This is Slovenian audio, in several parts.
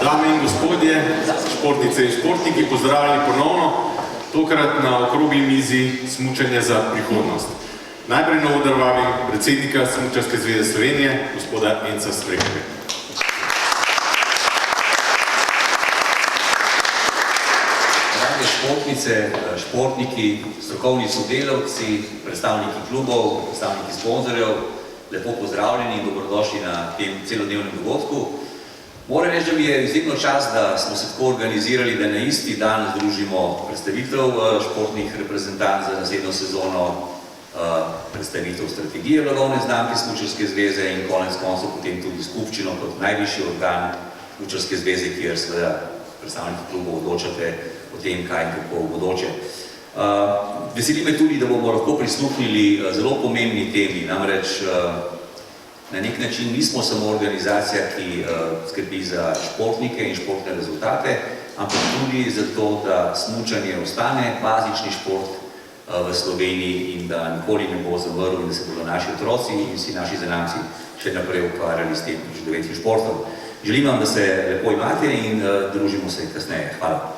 Dame in gospodje, športnice in športniki, pozdravljeni ponovno, tokrat na okrogli mizi Smučanje za prihodnost. Najprej na oder vabim predsednika Smučarske zveze Slovenije, gospoda Enca Smrekove. Drage športnice, športniki, strokovni sodelavci, predstavniki klubov, predstavniki sponzorjev, lepo pozdravljeni in dobrodošli na tem celodnevnem dogodku. Moram reči, da mi je izjemno čast, da smo se tako organizirali, da na isti dan združimo predstavitev športnih reprezentanc za naslednjo sezono, predstavitev strategije blagovne znamke Smučarske zveze in konec koncev potem tudi skupščino kot najvišji organ Smučarske zveze, kjer seveda predstavniki klubov odločate o tem, kaj in kako v bodoče. Veseli me tudi, da bomo lahko prisluhnili zelo pomembni temi, namreč na nek način nismo samo organizacija, ki skrbi za športnike in športne rezultate, ampak tudi za to, da smučanje ostane bazični šport v Sloveniji in da nikoli ne bo zamrl in da se bodo naši otroci in vsi naši zanamci še naprej ukvarjali s tem čudovitim športom. Želim vam, da se lepo imate in družimo se kasneje. Hvala.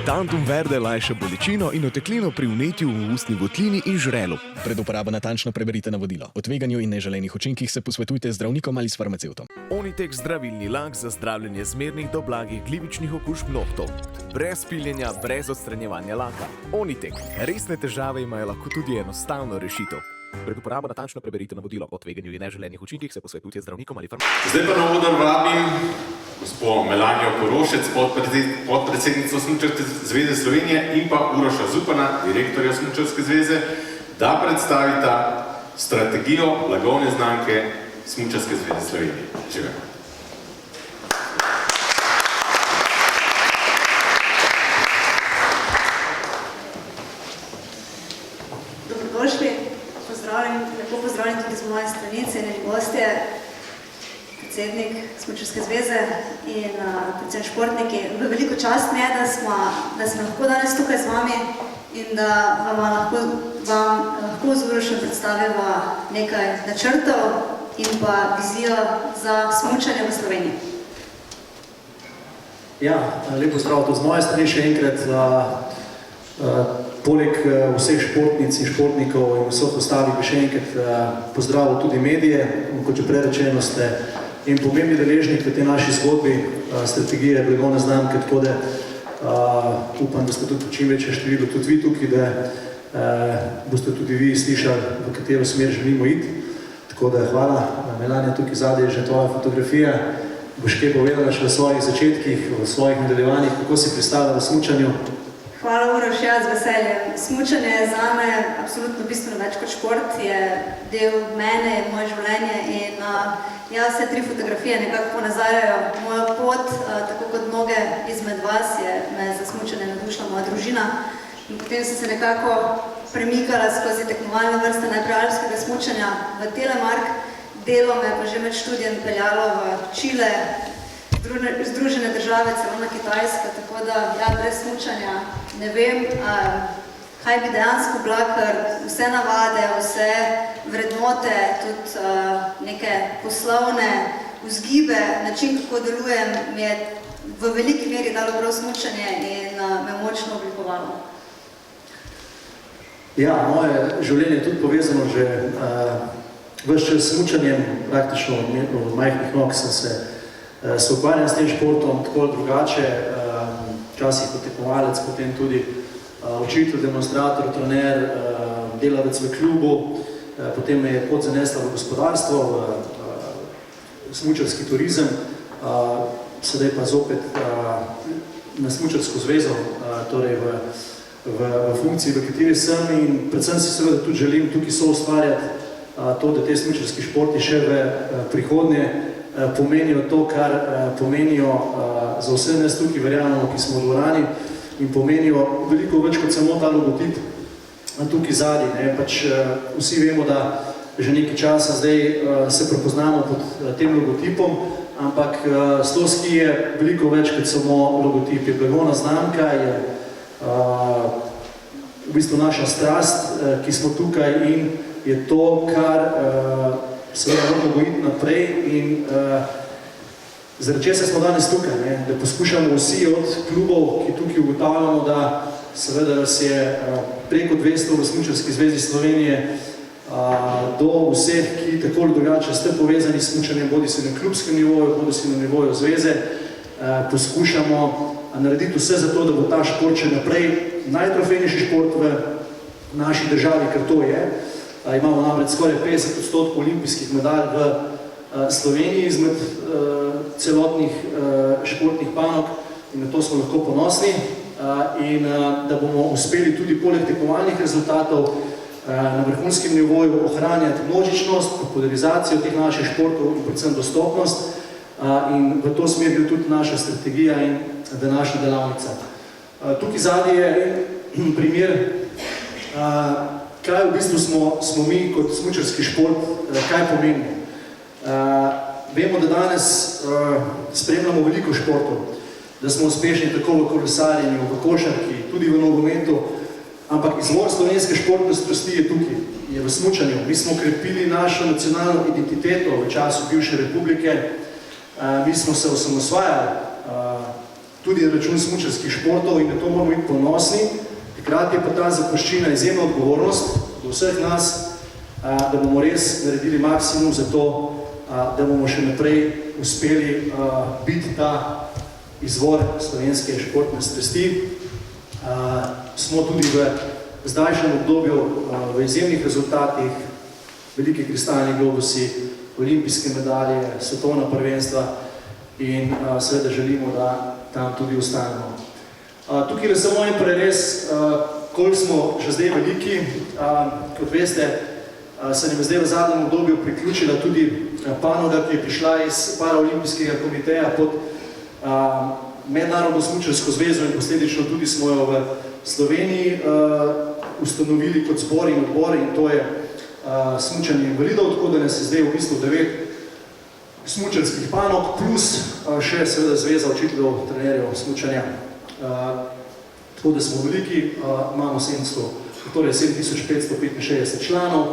Tantum verde lajša bolečino in oteklino pri vnetju v ustni votlini in žrelu. Pred uporabo natančno preberite navodilo. O tveganju in neželenih učinkih se posvetujte z zdravnikom ali s farmacevtom. Onitek zdravilni lak za zdravljenje zmernih do blagih glivičnih okužb nohtov. Brez piljenja, brez odstranjevanja laka. Onitek. Resne težave imajo lahko tudi enostavno rešitev. Pred uporabo natančno preberite navodilo. O tveganju in neželenih učinkih se posvetujte z zdravnikom ali farmacevtom. Zdaj pa na oder vabim gospod Melanijo Korošec, podpredsednico Smučarske zveze Slovenije in pa Uroša Zupana, direktorja Smučarske zveze, da predstavita strategijo blagovne znamke Smučarske zveze Slovenije. Živim. Dobrodošli, lepo pozdravljeni tudi z moje stranice in gostje, predsednik Smučarske zveze in predvsem športniki. Veliko čast mi je, da sem lahko danes tukaj z vami in da vam lahko z Urošem predstaviva nekaj načrtov in pa vizijo za smučanje v Sloveniji. Ja, lepo zdrav tudi z moje strani še enkrat. Poleg vseh športnic in športnikov in vseh ostalih bi še enkrat pozdravil tudi medije. Kot že prej rečeno, ste in pomembni deležnik v tej naši zgodbi strategije blagovne znamke, tako da upam, da ste tudi čim večje število tudi vi tukaj, da boste tudi vi slišali, v katero smer želimo iti. Tako da hvala, Melania, tukaj zadaj je že tvoja fotografija. Boš kaj povedala še v svojih začetkih, v svojih nadaljevanjih, kako si pristala v smučanju? Hvala, Uroš, ja, z veseljem. Smučanje je zame absolutno bistveno več kot šport, je del mene, je moje življenje in ja, vse tri fotografije nekako ponazarjajo mojo pot, tako kot mnoge izmed vas je me za smučanje navdušila moja družina in potem sem se nekako premikala skozi tekmovalne vrste najprej alpskega smučanja v Telemark, delo me pa že med študijem peljalo v Čile, Združene države, celo na Kitajska, tako da ja, brez smučanja ne vem, kaj bi dejansko bila, ker vse navade, vse vrednote, tudi neke poslovne vzgibe, način, kako delujem, mi je v veliki meri dalo prav smučanje in me močno oblikovalo. Ja, moje življenje je tudi povezano že ves čas s smučanjem, praktično od majhnih nog sem se ukvarjam s tem športom tako drugače, včasih kot tekmovalec, potem tudi učitelj, demonstrator, trener, delavec v klubu, potem me je pot zanesla v gospodarstvo, v smučarski turizem, sedaj pa zopet na Smučarsko zvezo, torej v funkciji, v kateri sem in predvsem si seveda tudi želim tukaj soustvarjati to, da te smučarski športi še v prihodnje pomenijo to, kar pomenijo za vse nas tukaj, verjamemo, ki smo v dvorani in pomenijo veliko več kot samo ta logotip tukaj zadnji. Pač vsi vemo, da že nekaj časa zdaj se prepoznamo pod tem logotipom, ampak Sloski je veliko več kot samo logotip. Je blagovna znamka, je v bistvu naša strast, ki smo tukaj in je to, kar seveda moramo gojiti naprej in Zaradi česa smo danes tukaj, ne? Da poskušamo vsi od klubov, ki tukaj ugotavljamo, da seveda nas je preko 200 v Smučarski zvezi Slovenije, do vseh, ki tako ali drugače ste povezani s smučanjem, bodi se na klubskem nivoju, bodi se na nivoju zveze, poskušamo narediti vse za to, da bo ta šport še naprej najtrofejnejši šport v naši državi, ker to je. Imamo namreč skoraj 50% olimpijskih medalj v Sloveniji izmed celotnih športnih panog in na to smo lahko ponosni in da bomo uspeli tudi poleg tekmovalnih rezultatov na vrhunskem nivoju ohranjati množičnost, popularizacijo teh naših športov in predvsem dostopnost in v to smer je tudi naša strategija in današnja delavnica. Tukaj zadnji je primer, kaj v bistvu smo mi kot smučarski šport, kaj pomembno. Vemo, da danes spremljamo veliko športov, da smo uspešni tako v kolesarjenju, v košarki, tudi v nogometu, ampak izvor slovenske športne strasti je tukaj, je v smučanju. Mi smo krepili našo nacionalno identiteto v času bivše republike, mi smo se osamosvajali tudi na račun smučarskih športov in na to moramo biti ponosni. Hkrati je pa ta zapuščina izjemna odgovornost do vseh nas, da bomo res naredili maksimum za to, da bomo še naprej uspeli biti ta izvor slovenske športne strasti. Smo tudi v zdajšnjem obdobju v izjemnih rezultatih, veliki kristalni globusi, olimpijske medalje, svetovna prvenstva in seveda želimo, da tam tudi ostanemo. Tukaj je samo en prerez, koliko smo že zdaj veliki. Kot veste, se nam je zdaj v zadnjem obdobju priključila tudi panoga, ki je prišla iz Paraolimpijskega komiteja pod Mednarodno smučarsko zvezo in posledično tudi smo jo v Sloveniji ustanovili kot zbor in odbor in to je smučanje invalidov, tako da nas je zdaj v bistvu 9 smučarskih panog plus še seveda zveza učiteljev, trenerjev smučanja. Tako da smo veliki, imamo 7565 članov,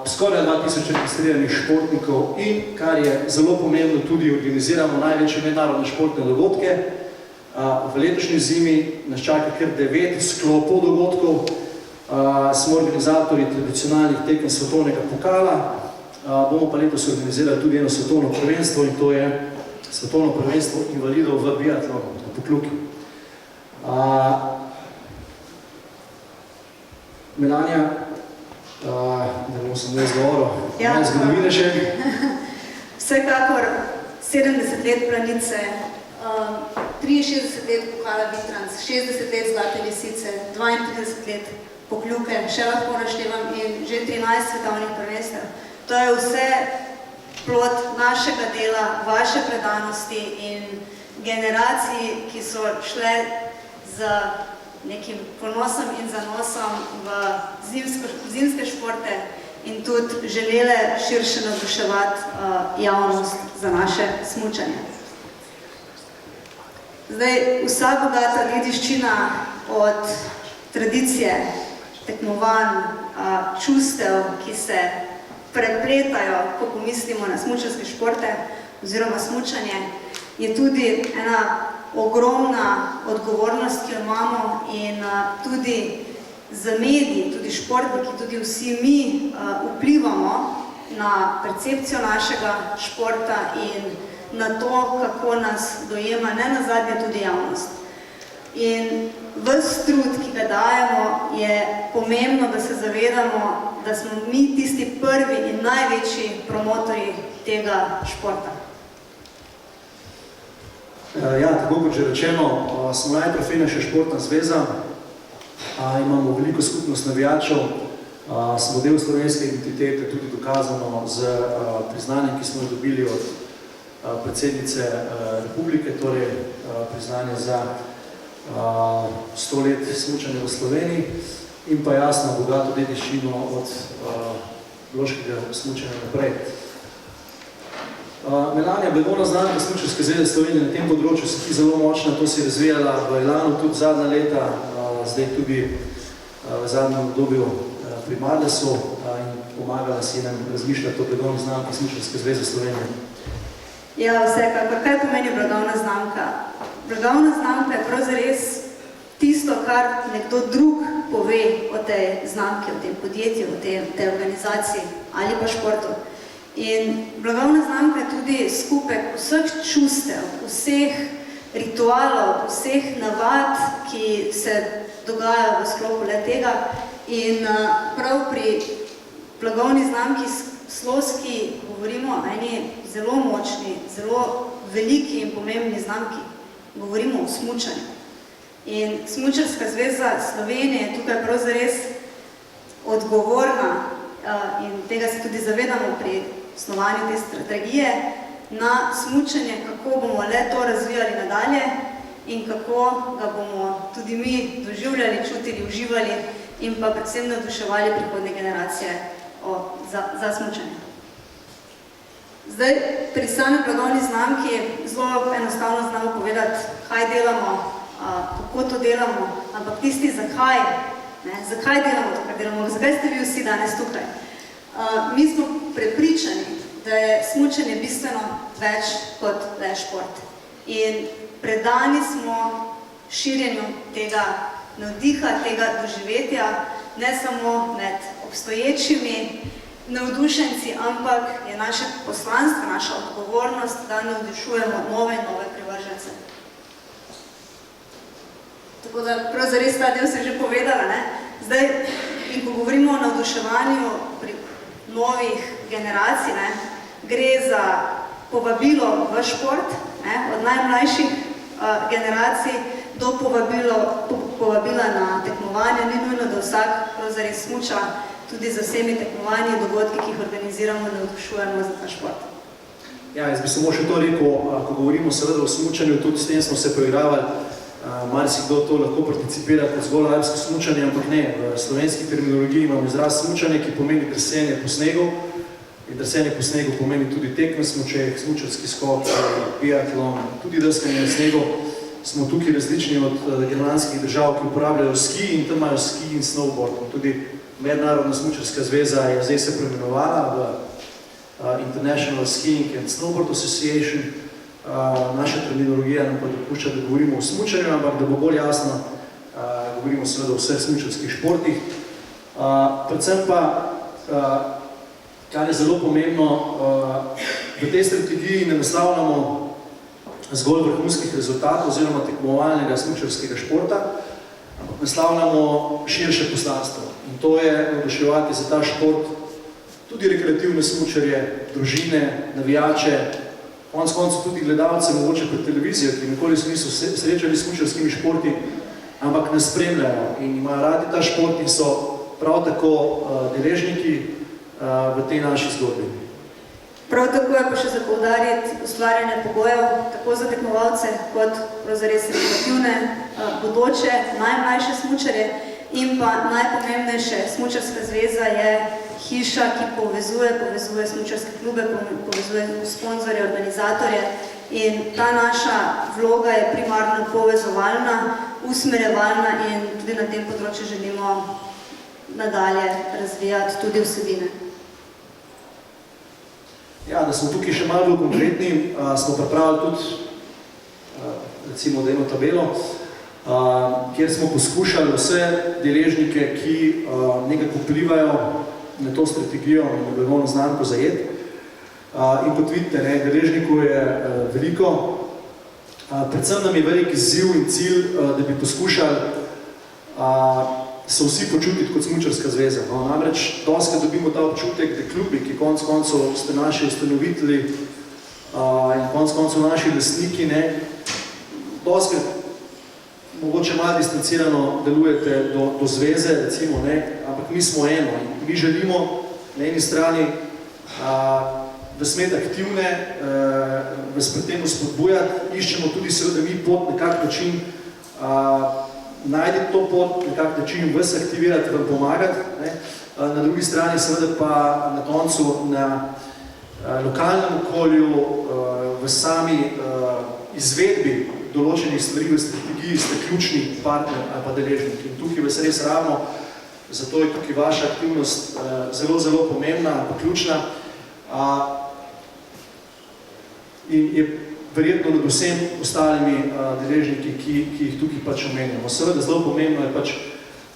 skoraj 2000 registriranih športnikov in, kar je zelo pomembno, tudi organiziramo največje mednarodne športne dogodke. V letošnji zimi nas čaka kar 9 sklopov dogodkov. Smo organizatorji tradicionalnih tekem svetovnega pokala. Bomo pa letos organizirali tudi eno svetovno prvenstvo in to je svetovno prvenstvo invalidov v biatlonu, v Pokljuki. Melania, da bomo samo izgovoril, malo zgodovine še. Vsekakor 70 let Planice, 63 let pokala Vitrans, 60 let Zlate lisice, 32 let Pokljuke, še lahko naštevam in že 13 svetovnih prvenstev. To je vse plod našega dela, vaše predanosti in generacij, ki so šle z nekim ponosom in zanosom v zimske športe in tudi želele širše navduševati javnost za naše smučanje. Zdaj, vsa bogata dediščina od tradicije, tekmovanj, čustev, ki se prepletajo, ko pomislimo na smučarske športe oziroma smučanje, je tudi ena ogromna odgovornost, ki jo imamo in tudi z mediji, tudi športniki, tudi vsi mi vplivamo na percepcijo našega športa in na to, kako nas dojema, ne nazadnje tudi javnost. In ves trud, ki ga dajemo, je pomembno, da se zavedamo, da smo mi tisti prvi in največji promotorji tega športa. Ja, tako kot že rečeno, smo najtrofejnejša športna zveza, imamo veliko skupnost navijačev, smo del slovenske identitete, tudi dokazano z priznanjem, ki smo jo dobili od predsednice republike, torej priznanje za 100 let smučanja v Sloveniji in pa jasno bogato dediščino od loškega smučanja naprej. Melania, blagovna znamka Smučarske zveze Slovenije na tem področju se ti zelo močna, to si razvijala v Elanu tudi zadnja leta, zdaj tudi v zadnjem obdobju pri Marlesu in pomagala si nam razmišljati o blagovni znamki Smučarske zveze Slovenije. Ja, vsekakor. Kaj pomeni blagovna znamka? Blagovna znamka je prav zares tisto, kar nekdo drug pove o tej znamki, o tem podjetju, o tej organizaciji ali pa športu. In blagovna znamka je tudi skupek vseh čustev, vseh ritualov, vseh navad, ki se dogajajo v sklopu le tega. In prav pri blagovni znamki Sloski govorimo o eni zelo močni, zelo veliki in pomembni znamki. Govorimo o smučanju. In Smučarska zveza Slovenije je tukaj prav zares odgovorna in tega se tudi zavedamo pri snovanju te strategije na smučanje, kako bomo le to razvijali nadalje in kako ga bomo tudi mi doživljali, čutili, uživali in pa predvsem navduševali prihodne generacije za smučanje. Zdaj, pri sami blagovni znamki zelo enostavno znamo povedati, kaj delamo, kako to delamo, ampak tisti zakaj, zakaj delamo to, kar delamo, zakaj ste vi vsi danes tukaj. Mi smo prepričani, da je smučanje bistveno več kot le šport. In predani smo širjenju tega navdiha, tega doživetja, ne samo med obstoječimi navdušenci, ampak je naše poslanstvo, naša odgovornost, da navdušujemo nove in nove privržence. Tako da prav zares ta del se že povedala, ne? Zdaj, in ko govorimo o navduševanju pri novih generacij, ne, gre za povabilo v šport, ne, od najmlajših generacij do povabila na tekmovanje. Ni nujno, da vsak zares smuča, tudi za vsemi tekmovanji, dogodki, ki jih organiziramo, navdušujemo za ta šport. Ja, jaz bi samo še to rekel, ko govorimo seveda o smučanju, tudi s tem smo se poigravali, marsikdo to lahko participira kot zgolj alpsko smučanje, ampak ne. V slovenski terminologiji imamo izraz smučanje, ki pomeni drsenje po snegu. In drsenje po snegu pomeni tudi tek na smučeh, smučarski skok, biatlon, tudi deskanje na snegu. Smo tukaj različni od germanskih držav, ki uporabljajo ski in tam imajo ski in snowboard. Tudi Mednarodna smučarska zveza je zdaj se preimenovala v International Skiing and Snowboard Association. Naša terminologija nam pa dopušča, da govorimo o smučanju, ampak da bo bolj jasno, govorimo seveda o vseh smučarskih športih. Predvsem pa, kar je zelo pomembno, v tej strategiji ne naslavljamo zgolj vrhunskih rezultatov oziroma tekmovalnega smučarskega športa, ampak naslavljamo širše poslanstvo. In to je navduševati za ta šport tudi rekreativne smučarje, družine, navijače, konec koncev tudi gledalce, mogoče pred televizijo, ki nikoli se niso srečali s smučarskimi športi, ampak nas spremljajo in imajo radi ta šport in so prav tako deležniki v tej naši zgodbi. Prav tako je pa še za poudariti ustvarjanje pogojev, tako za tekmovalce, kot zares rekreativne, bodoče, najmlajše smučarje in pa najpomembnejše, Smučarska zveza je hiša, ki povezuje smučarske klube, povezuje sponzorje, organizatorje in ta naša vloga je primarno povezovalna, usmerjevalna in tudi na tem področju želimo nadalje razvijati tudi vsebine. Ja, da smo tukaj še malo bolj konkretni, smo pripravili tudi recimo eno tabelo, kjer smo poskušali vse deležnike, ki nekako vplivajo na to strategijo in na blagovno znamko zajeti. In kot vidite, deležnikov je veliko. Predvsem nam je velik izziv in cilj, da bi poskušali se vsi počutiti kot smučarska zveza. Namreč doskrat dobimo ta občutek, da klubi, ki konec koncev ste naši ustanovitelji in konec koncev naši lastniki, doskrat mogoče malo distancirano delujete do zveze, recimo, ampak mi smo eno in mi želimo na eni strani vas imeti aktivne, vas pri tem spodbujati, iščemo tudi seveda mi pot na kak način najti to pot, na kak način vas aktivirati, vam pomagati. Na drugi strani seveda pa na koncu na lokalnem okolju, v sami izvedbi določenih stvari v strategiji ste ključni partner ali pa deležnik. In tukaj vas res rabimo, zato je tukaj vaša aktivnost zelo, zelo pomembna, pa ključna. in je verjetno nad vsem ostalimi deležniki, ki jih tukaj pač omenjamo. Seveda zelo pomembno je pač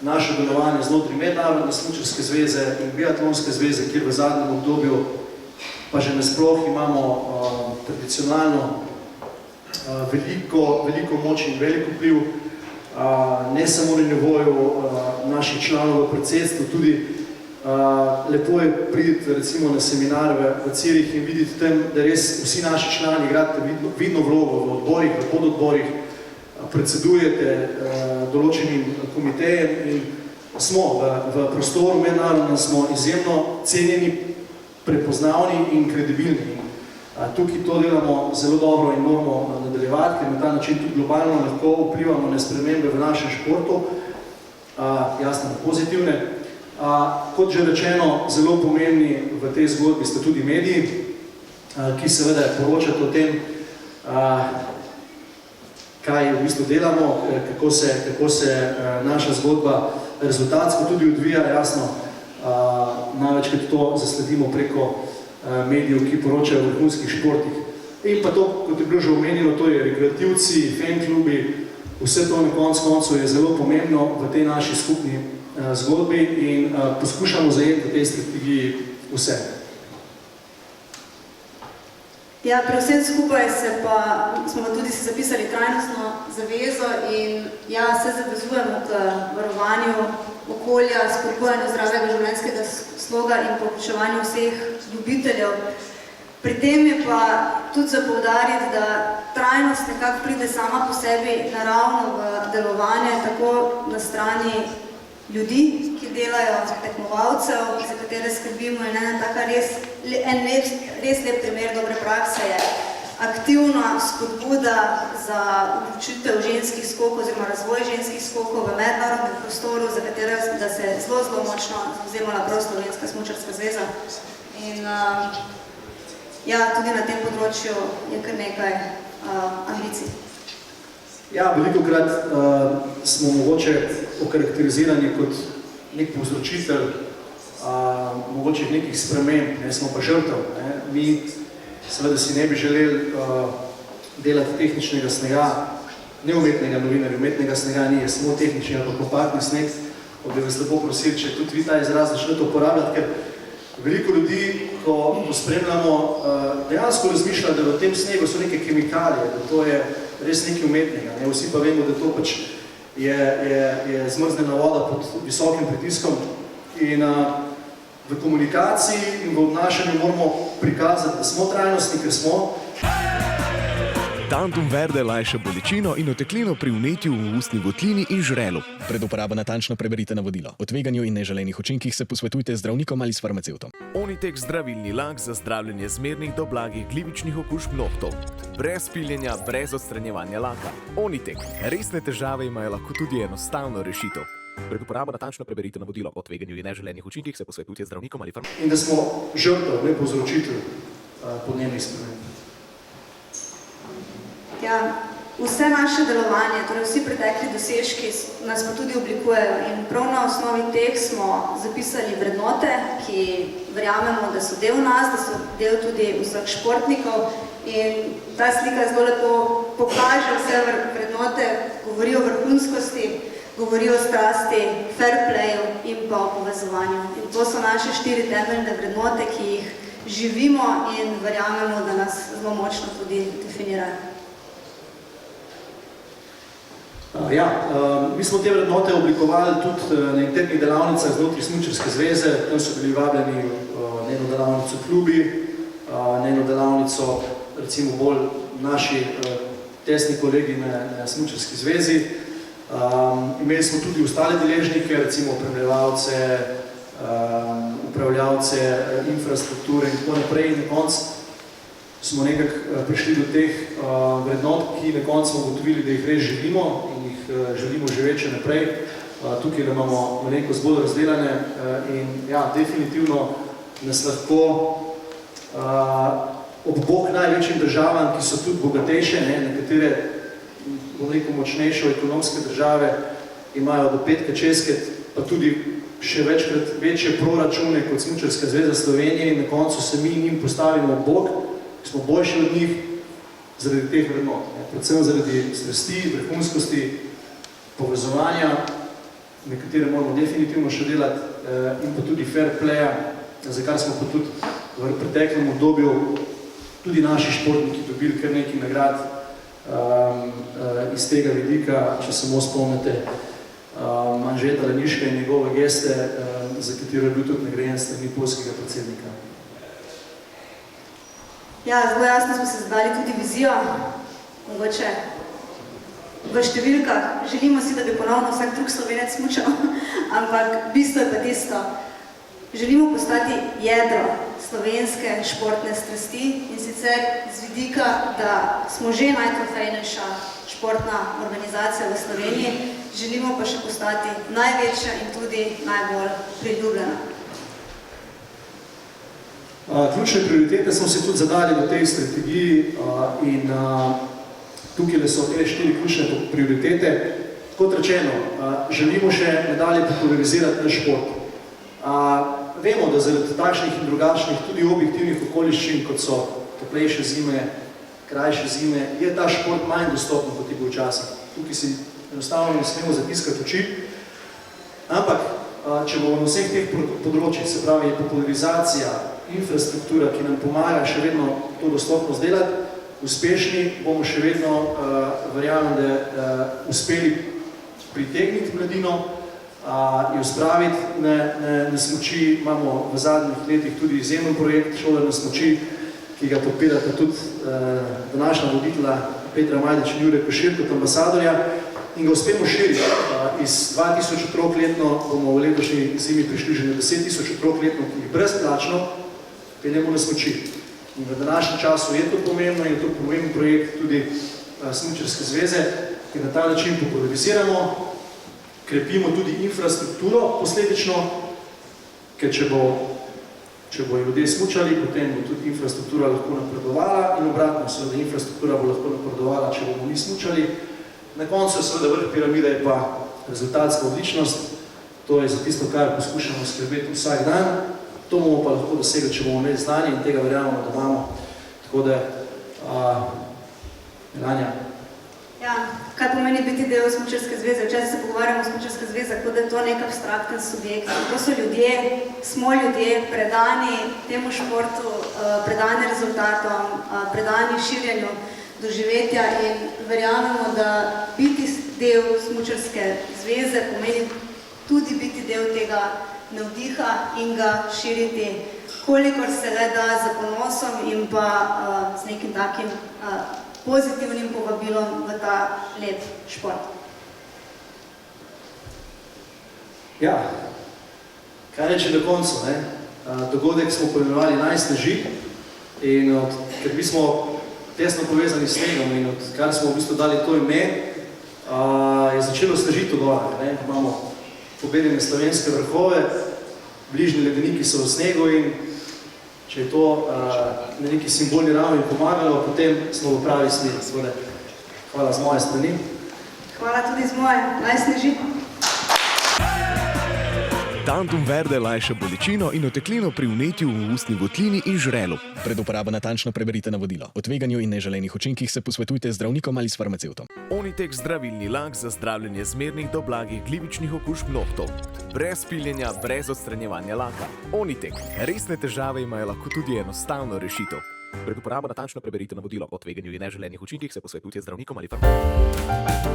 naše delovanje znotraj Mednarodne smučarske zveze in Biatlonske zveze, kjer v zadnjem obdobju pa že nasploh imamo tradicionalno veliko moč in veliko vpliv, ne samo na nivoju naših članov v predsedstvu, tudi lepo je priti recimo na seminar v Cirih in videti tam, da res vsi naši člani igrate vidno vlogo v odborih, v pododborih, predsedujete določenim komitejem in smo v prostoru mednarodnem, smo izjemno cenjeni, prepoznavni in kredibilni. Tukaj to delamo zelo dobro in moramo nadaljevati, ker na ta način tudi globalno lahko vplivamo na spremembe v našem športu, jasno pozitivne. Kot že rečeno, zelo pomembni v tej zgodbi sta tudi mediji, ki seveda poročajo o tem, kaj v bistvu delamo, kako se naša zgodba rezultatsko tudi odvija, jasno. Največkrat to zasledimo preko medijev, ki poročajo o vrhunskih športih. In pa to, kot je bilo že omenjeno, to je rekreativci, fan-klubi, vse to na koncu je zelo pomembno v tej naši skupni zgodbi in poskušamo zajeti v tej strategiji vse. Ja, pri vsem skupaj smo tudi si zapisali trajnostno zavezo in ja, se zavezujemo k varovanju okolja, spodbujanju zdravega življenjskega sloga in povečevanju vseh ljubiteljev. Pri tem je pa tudi za poudariti, da trajnost nekako pride sama po sebi naravno v delovanje, tako na strani ljudi, ki delajo, tekmovalcev, za katere skrbimo in en res lep primer dobre prakse je aktivna spodbuda za vključitev ženskih skokov oziroma razvoj ženskih skokov v mednarodnem prostoru, za katerega se zelo močno zavzemala prav Slovenska smučarska zveza. In ja, tudi na tem področju je kar nekaj ambicij. Ja, velikokrat smo mogoče okarakterizirani kot nek povzročitelj mogoče nekih sprememb, smo pa žrtev. Mi seveda si ne bi želeli delati tehničnega snega, ne umetnega novinarja, umetnega snega ni, je samo tehnični ali pa kompaktni sneg, pa bi vas lepo prosili, če tudi vi ta izraz začnete uporabljati, ker veliko ljudi, ko spremljamo, dejansko razmišlja, da v tem snegu so neke kemikalije, da to je res nekaj umetnega. Vsi pa vemo, da to pač je zmrznjena voda pod visokim pritiskom in v komunikaciji in v obnašanju moramo prikazati, da smo trajnostni, ker smo. Tantum verde lajša bolečino in oteklino pri vnetju v ustni votlini in žrelu. Pred uporabo natančno preberite navodilo. O tveganju in neželenih učinkih se posvetujte z zdravnikom ali s farmacevtom. Onitek zdravilni lak za zdravljenje zmernih do blagih glivičnih okužb nohtov. Brez piljenja, brez odstranjevanja laka. Onitek. Resne težave imajo lahko tudi enostavno rešitev. Pred uporabo natančno preberite navodilo. O tveganju in neželenih učinkih se posvetujte z zdravnikom ali farmacevtom. In da smo žrtev, ne povzročitelj podnebnih sprememb. Ja, vse naše delovanje, torej vsi pretekli dosežki nas pa tudi oblikujejo in prav na osnovi teh smo zapisali vrednote, ki verjamemo, da so del nas, da so del tudi vseh športnikov in ta slika zelo lepo pokaže vse vrednote, govori o vrhunskosti, govori o strasti, fair playu in pa o povezovanju. In to so naše 4 temeljne vrednote, ki jih živimo in verjamemo, da nas zelo močno tudi definirajo. Ja, mi smo te vrednote oblikovali tudi na internih delavnicah znotraj Smučarske zveze. Tam so bili vabljeni na eno delavnico klubi, na eno delavnico recimo bolj naši tesni kolegi na Smučarski zvezi. Imeli smo tudi ostale deležnike, recimo opremljevalce, upravljavce infrastrukture in tako naprej. In na koncu smo nekako prišli do teh vrednot, ki na koncu smo ugotovili, da jih res želimo in jih želimo živeti še naprej. Tukaj da imamo malenkost bolj razdelane in ja, definitivno nas lahko ob bok največjim državam, ki so tudi bogatejše, nekatere močnejše ekonomske države imajo do 5-6, pa tudi še večkrat večje proračune kot Smučarska zveza Slovenije in na koncu se mi njim postavimo ob bok, smo boljši od njih zaradi teh vrednot, predvsem zaradi strasti, vrhunskosti, povezovanja, na katere moramo definitivno še delati in pa tudi fair playa, za kar smo pa tudi v preteklem obdobju tudi naši športniki dobili kar nekaj nagrad iz tega vidika, če samo spomnite Anžeta Leniška in njegove geste, za katero je bil tudi nagrajen s strani poljskega predsednika. Ja, zelo jasno smo se zadali tudi vizijo, mogoče v številkah. Želimo si, da bi ponovno vsak drug Slovenec smučal, ampak bistvo je pa tisto. Želimo postati jedro slovenske športne strasti in sicer z vidika, da smo že najtrofejnejša športna organizacija v Sloveniji, želimo pa še postati največja in tudi najbolj priljubljena. Ključne prioritete smo si tudi zadali v tej strategiji in tukaj so te 4 ključne prioritete. Kot rečeno, želimo še nadalje popularizirati naš šport. Vemo, da zaradi takšnih in drugačnih tudi objektivnih okoliščin, kot so toplejše zime, krajše zime, je ta šport manj dostopen, kot je bil včasih. Tukaj si enostavno ne smemo zatiskati oči. Ampak, če bomo na vseh teh področjih, se pravi popularizacija, infrastruktura, ki nam pomaga še vedno to dostopnost delati, uspešni, bomo še vedno, verjamem, da uspeli pritegniti mladino, jo spraviti na smuči. Imamo v zadnjih letih tudi izjemen projekt Šola na smuči, ki ga podpirata tudi današnja voditelja Petra Majdič in Jure Košir kot ambasadorja in ga uspemo širiti. Iz 2000 otrok letno bomo v letošnji zimi prišli že na 10.000 otrok letno, ki jih brezplačno peljemo na smuči. In v današnjem času je to pomembno in je to pomemben projekt tudi Smučarske zveze, ki na ta način populariziramo, krepimo tudi infrastrukturo posledično, ker če bo ljudje smučali, potem bo tudi infrastruktura lahko napredovala in obratno, seveda infrastruktura bo lahko napredovala, če bomo mi smučali. Na koncu je seveda vrh piramide pa rezultatska odličnost, to je za tisto, kar poskušamo skrbeti vsak dan. To bomo pa lahko dosegli, če bomo imeli znanje in tega verjamemo, da imamo. Tako da, Melanja. Ja, kaj pomeni biti del Smučarske zveze? Včasih se pogovarjamo o Smučarske zveze, kot da je to nek abstrakten subjekt. To so ljudje, smo ljudje, predani temu športu, predani rezultatom, predani širjenju doživetja in verjamemo, da biti del Smučarske zveze pomeni tudi biti del tega navdiha in ga širiti, kolikor se le da z ponosom in pa z nekim takim pozitivnim povabilom v ta lep šport. Ja, kaj reči na koncu, ne? Dogodek smo poimenovali Najsneži in ker mi smo tesno povezani s snegom in odkar smo v bistvu dali to ime, je začelo snežiti v gorah, ne? Imamo pobedene slovenske vrhove, bližnji ledeniki so v snegu in če je to na neki simbolni ravni pomagalo, potem smo v pravi smeri. Hvala z moje strani. Hvala tudi z moje. Najsneži. Tantum verde lajša bolečino in oteklino pri vnetju v ustni votlini in žrelu. Pred uporabo natančno preberite navodilo. O tveganju in neželenih učinkih se posvetujte z zdravnikom ali s farmacevtom. Onitek zdravilni lak za zdravljenje zmernih do blagih glivičnih okužb nohtov. Brez piljenja, brez odstranjevanja laka. Onitek. Resne težave imajo lahko tudi enostavno rešitev. Pred uporabo natančno preberite navodilo. O tveganju in neželenih učinkih se posvetujte z zdravnikom ali farmacevtom.